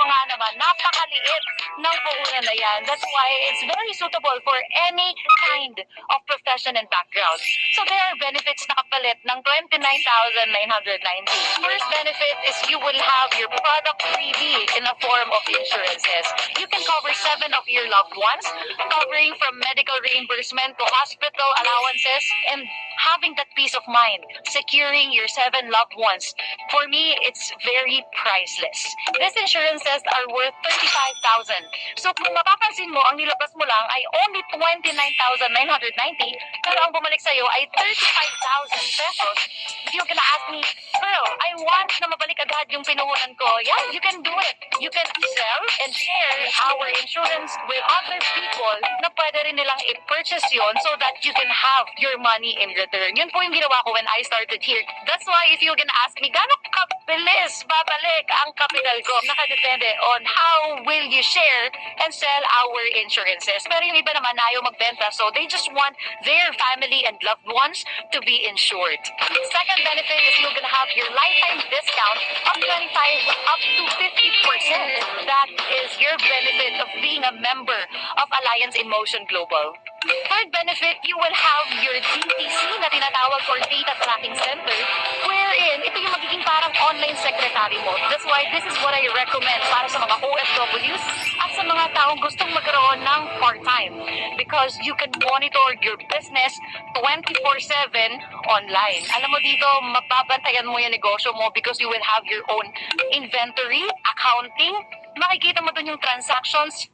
nga naman, napakaliit ng puhunan na yan. That's why it's very suitable for any kind of profession and background. So there are benefits na kapalit ng 29,990. First benefit is you will have your product freebie in a form of insurances. You can cover 7 of your loved ones, covering from medical reimbursement to hospital allowances, and having that peace of mind, securing your 7 loved ones. For me, it's very priceless. These insurances are worth 35,000. So kung mapapansin mo, ang nilabas mo lang ay only 29,990, pero ang bumalik sa'yo ay 35,000 pesos. If you're gonna ask me, girl, I want na mabalik agad yung pinuhunan ko. Yeah, you can do it. You can sell and share our insurance with other people na pwede rin nilang i-purchase yun so that you can have your money in return. Yun po yung ginawa ko when I started here. That's why if you're gonna ask me, gano'ng kabilis babalik ang capital ko? Nakadepende on how will you share and sell our insurances. Pero yung iba naman ayaw magbenta, so they just want their family and loved ones to be insured. Second benefit is you're gonna have your lifetime discount of 25 up to 50%. That is your benefit of being a member of Alliance in Motion Global. Third benefit, you will have your DTC na tinatawag or Data Tracking Center, wherein ito yung magiging parang online secretary mo. That's why this is what I recommend para sa mga OFWs at sa mga taong gustong magkaroon ng part-time, because you can monitor your business 24/7 online. Alam mo dito, mababantayan mo yung negosyo mo because you will have your own inventory, accounting, makikita mo dun yung transactions,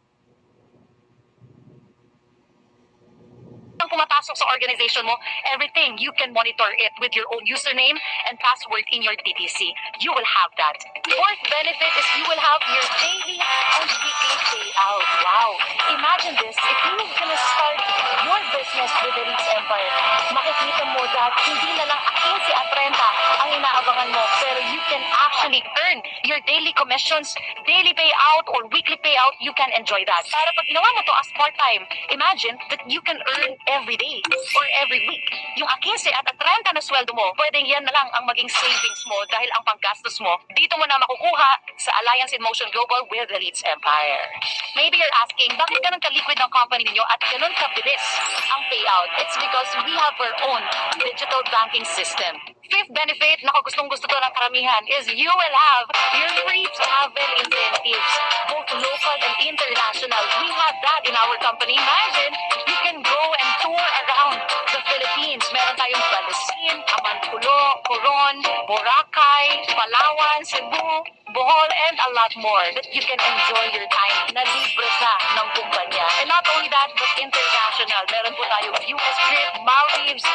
ang pumapasok sa organization mo, everything, you can monitor it with your own username and password in your DTC. You will have that. Fourth benefit is you will have your daily and weekly payout. Wow! Imagine this, if you're gonna start your business with the Leeds Empire, makikita mo that hindi na lang 15 at 30 ang inaabangan mo, pero you can actually earn your daily commissions, daily payout, or weekly payout. You can enjoy that. Para pag ginawa mo to as part-time, imagine that you can earn every day or every week. Yung 15 at 30 na sweldo mo, pwedeng yan na lang ang maging savings mo dahil ang panggastos mo, dito mo na makukuha sa Alliance in Motion Global with the Leeds Empire. Maybe you're asking, bakit ganun ka-liquid ang company niyo at ganun kabilis ang payout? It's because we have our own digital banking system. Fifth benefit, gustong-gusto to ng karamihan, is you will have your free travel incentives, both local and international. We have that in our company. Imagine, you can go and tour around the Philippines. Meron tayong Balasin, Amanpulo, Coron, Boracay, Palawan, Cebu, Bohol, and a lot more that you can enjoy your time na libre sa ng kumpanya. And not only that, but international. Meron po tayong US trip, Maldives,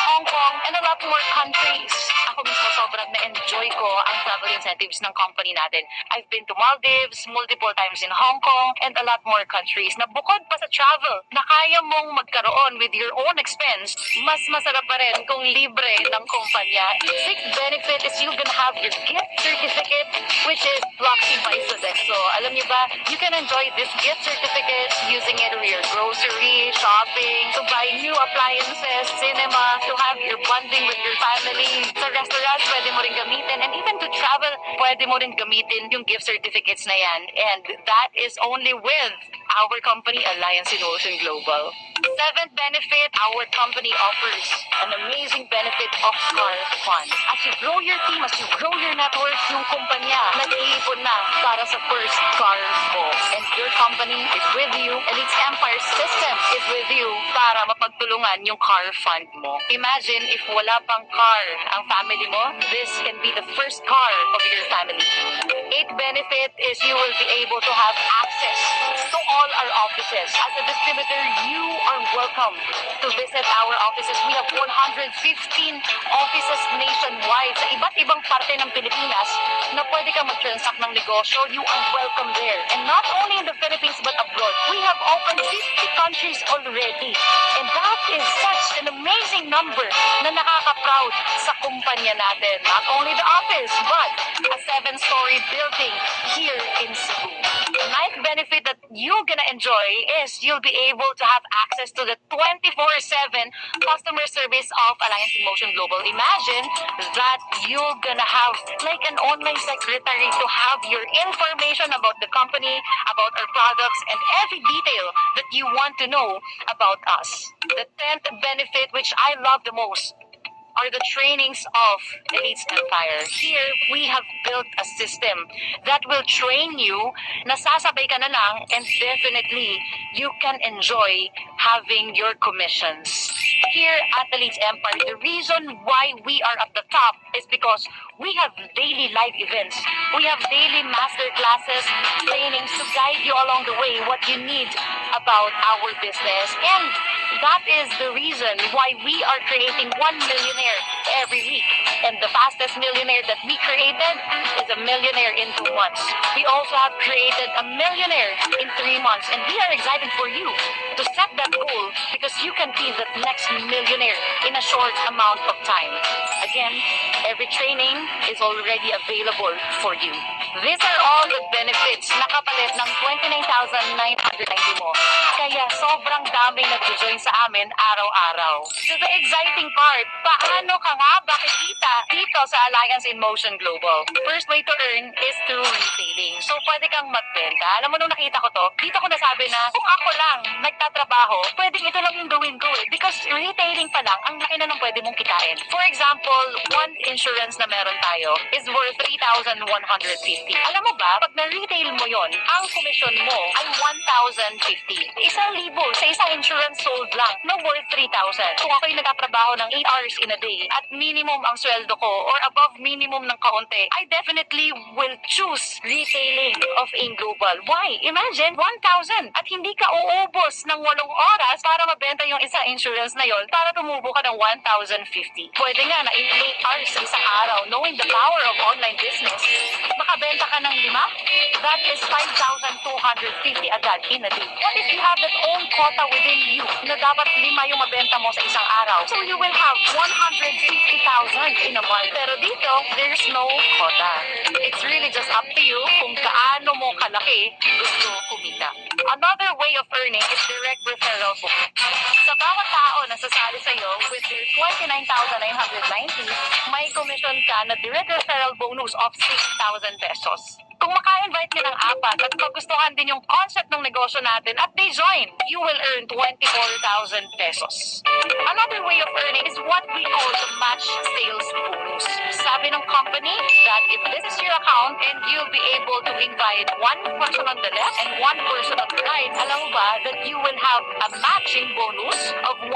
Hong Kong, and a lot more countries. Ako mismo sobrang na-enjoy ko ang travel incentives ng company natin. I've been to Maldives, multiple times in Hong Kong, and a lot more countries na bukod pa sa travel na kaya mong magkaroon with your own expense, mas masarap pa rin kung libre ng kumpanya. Sixth benefit is you're gonna have your gift certificate, which is Bloxy by Sodexo. Alam niyo ba, you can enjoy this gift certificates using it for your grocery, shopping, to buy new appliances, cinema, to have your bonding with your family. Sa restaurants, pwede mo rin gamitin, and even to travel, pwede mo rin gamitin yung gift certificates na yan. And that is only with our company, Alliance in Motion Global. Seventh benefit, our company offers an amazing benefit of car fund. As you grow your team, as you grow your network, yung kumpanya nag-iipon na para sa first car mo. And your company is with you, and its Empire system is with you para mapagtulungan yung car fund mo. Imagine if wala pang car ang family mo, this can be the first car of your family. Eighth benefit is you will be able to have access to all our offices. As a distributor, you are welcome to visit our offices. We have 115 offices nationwide sa iba't ibang parte ng Pilipinas na pwede kang mag-transact ng negosyo. You are welcome there. And not only in the Philippines but abroad. We have opened 50 countries already. And that is such an amazing number na nakaka-proud sa kumpanya natin. Not only the office, but a 7-story building here in Cebu. Ninth benefit that you're gonna enjoy is you'll be able to have access to the 24/7 customer service of Alliance in Motion Global. Imagine that you're gonna have like an online secretary to have your information about the company, about our products, and every detail that you want to know about us. The 10th benefit, which I love the most, are the trainings of Elites Empire. Here, we have built a system that will train you, nasasabay ka na lang, and definitely, you can enjoy having your commissions. Here at Elites Empire, the reason why we are at the top is because we have daily live events. We have daily master classes, trainings to guide you along the way what you need about our business. And that is the reason why we are creating 1 millionaire every week. And the fastest millionaire that we created is a millionaire in 2 months. We also have created a millionaire in 3 months. And we are excited for you to set that goal because you can be the next millionaire in a short amount of time. Again, every training is already available for you. These are all the benefits na kapalit ng 29,990 mo. Kaya sobrang daming nag-join sa amin araw-araw. So the exciting part, paano ka nga makikita dito sa Alliance in Motion Global? First way to earn is through retailing. So pwede kang magbenta. Alam mo nung nakita ko to, dito ko nasabi na kung ako lang nagtatrabaho, pwedeng ito lang yung gawin ko eh. Because retailing pa lang, ang laki na ng pwede mong kitain. For example, one insurance na meron tayo is worth 3,150. Alam mo ba, pag na-retail mo yon, ang komisyon mo ay 1,050. 1,000 sa isang insurance sold lang na worth 3,000. Kung ako'y nagtatrabaho ng 8 hours in a day at minimum ang sweldo ko or above minimum ng kaunti, I definitely will choose retailing of AIM Global. Why? Imagine, 1,000 at hindi ka uubos ng 8 oras para mabenta yung isang insurance na yon para tumubo ka ng 1,050. Pwede nga na in 8 hours sa isang araw, knowing the power of online business, makabenta ka ng 5, that is 5,250 agad in a day. What if you have that own quota within you na dapat 5 yung mabenta mo sa isang araw? So you will have 150,000 in a month. Pero dito, there's no quota. It's really just up to you kung gaano mo kalaki gusto kumita. Another way of earning is direct referral bonus. Sa bawat tao na sasali sa'yo with your 29,990, may commission ka na direct referral bonus of 6,000 pesos. Kung maka-invite ka ng 4 at magustuhan din yung concept ng negosyo natin at they join, you will earn 24,000 pesos. Another way of earning is what we call the match sales bonus. Sabi ng company that if this is your account and you'll be able to invite one person on the left and one person on the right, alam mo ba that you will have a matching bonus of 1,800.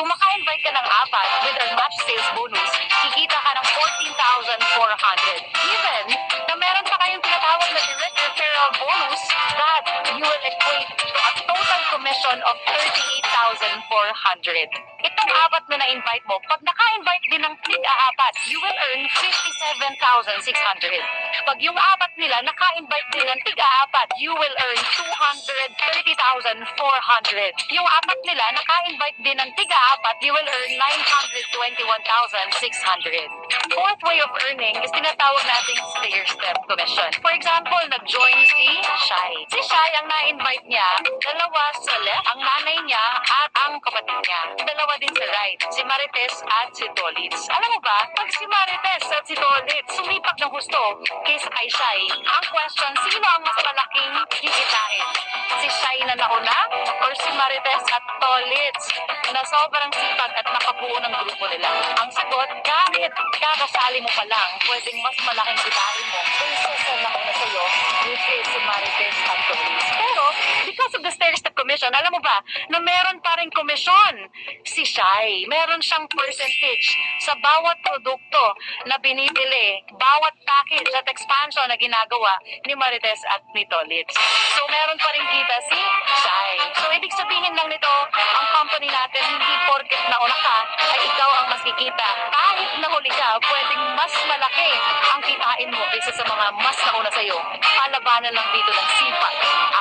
Kung maka-invite ka ng 4 with our match sales bonus, kikita ka ng 14,400. Even na meron pa kayong tinatawag na direct referral bonus that you will equate to a total commission of 38,400. Itong 4 na na-invite mo, pag naka-invite din ng tig-4, you will earn 57,600. Pag yung 4 nila naka-invite din ng tig-4, you will earn 230,400. Yung 4 nila naka-invite din ng tig-4, you will earn 921,600. Fourth way of earning is tinatawag nating stair-step commission. For example, nag-join si Shai. Si Shai, ang na-invite niya, 2 sa left, ang nanay niya at ang kapatid niya. 2 din sa right, si Marites at si Tolitz. Alam mo ba, pag si Marites at si Tolitz sumipak ng husto kaysa kay Shai, ang question, sino ang mas malaking kikitain? Si Shai na nauna or si Marites at Tolitz na sobrang sipag at nakabuo ng grupo nila? Ang sagot, kahit kakasali mo pa lang, pwedeng mas malaking kitain mo kaysa sa nauna sa'yo, which is si Marites at Tolitz. Pero, because of the stair-step commission, alam mo ba, na meron pa rin komisyon si Shai. Meron siyang percentage sa bawat produkto na binibili, bawat package at expansion na ginagawa ni Marites at ni Tolitz. So, meron pa rin kita si Shai. So, ibig sabihin lang nito, ang company natin, hindi porket nauna ka, ay ikaw ang mas kikita. Kahit nahuli ka, pwedeng mas malaki ang kitain mo kaysa sa mga mas nauna sa'yo. Palabanan lang dito ng sipag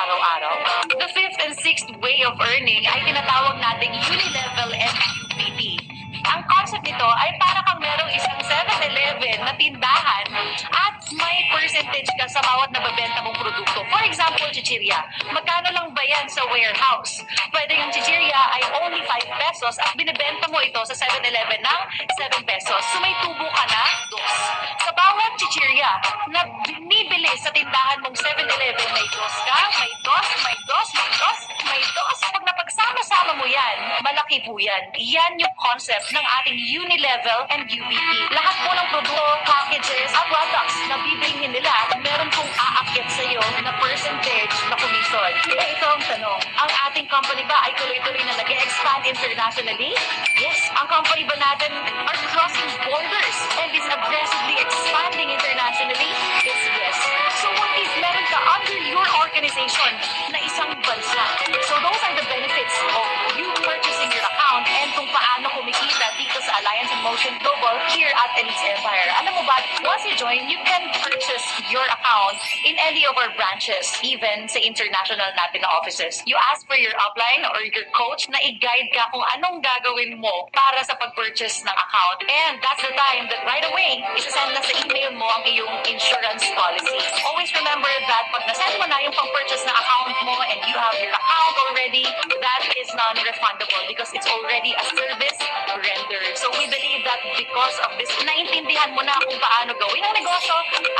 araw-araw. The fifth and sixth way of earning ay tinatawag nating unilevel and UPT. Ang concept nito ay para kang merong isang 7-Eleven na tindahan at may percentage ka sa bawat nababenta mong produkto. For example, chichirya. Magkano lang ba yan sa warehouse? Pwede yung chichirya ay only 5 pesos at binibenta mo ito sa 7-Eleven ng 7 pesos. So may tubo ka na, dos. Sa bawat chichirya na binibili sa tindahan mong 7-Eleven, may dos ka, may dos, may dos, may dos, may dos. Pag napagsama-sama mo yan, malaki po yan. Yan yung concept ng ating Unilevel and UVP. Lahat po ng produkto, packages, at products na bibilhin nila, meron pong aakyat sa'yo na percentage na commission. Ito ang tanong, ang ating company ba ay tuloy-tuloy na nag-expand internationally? Yes. Ang company ba natin are crossing borders and is aggressively expanding internationally? It's yes. So what if meron ka under your organization na isang bansa? So those are the benefits of you purchasing your account and kung paano kumikita dito sa Alliance in Motion Global here at Elites Empire. Alam mo ba, once you join, you can purchase your account in any of our branches, even sa international natin na offices. You ask for your upline or your coach na i-guide ka kung anong gagawin mo para sa pag-purchase ng account. And that's the time that right away, isasend na sa email mo ang iyong insurance policy. Always remember that pag nasend mo na yung pang-purchase na account mo and you have your account already, that is non-refundable because it's already a service rendered. So we believe that because of this, naintindihan mo na kung paano gawin ang negosyo,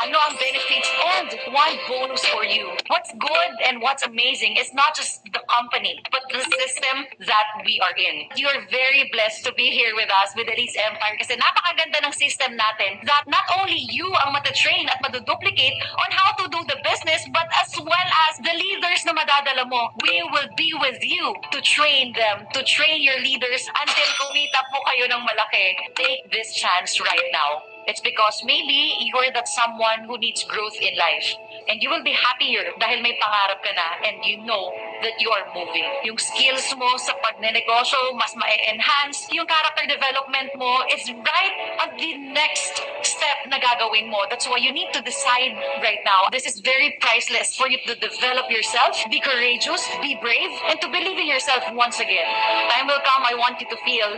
ano ang benefits, and one bonus for you. What's good and what's amazing is not just the company, but the system that we are in. You're very blessed to be here with us with Elites Empire kasi napakaganda ng system natin that not only you ang matatrain at maduduplicate on how to do the business, but as well as the leaders na madadala mo. We will be with you to train them, to train your leaders until kumita po kayo ng malaki. Take this chance right now. It's because maybe you're that someone who needs growth in life. And you will be happier dahil may pangarap ka na and you know that you are moving. Yung skills mo sa pagnenegosyo, mas ma-enhance. Yung character development mo is right at the next step na gagawin mo. That's why you need to decide right now. This is very priceless for you to develop yourself, be courageous, be brave, and to believe in yourself once again. Time will come, I want you to feel,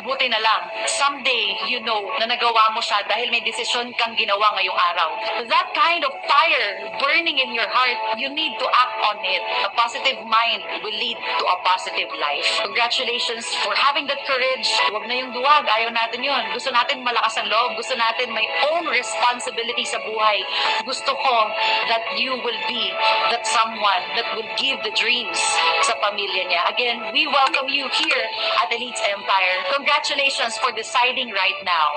buti na lang. Someday, you know na nagawa mo siya dahil may desisyon kang ginawa ngayong araw. That kind of fire burning in your heart, you need to act on it. A positive mind will lead to a positive life. Congratulations for having that courage. Huwag na yung duwag. Ayaw natin yun. Gusto natin malakas ang loob. Gusto natin may own responsibility sa buhay. Gusto ko that you will be that someone that will give the dreams sa pamilya niya. Again, we welcome you here at Elites Empire. Congratulations for deciding right now.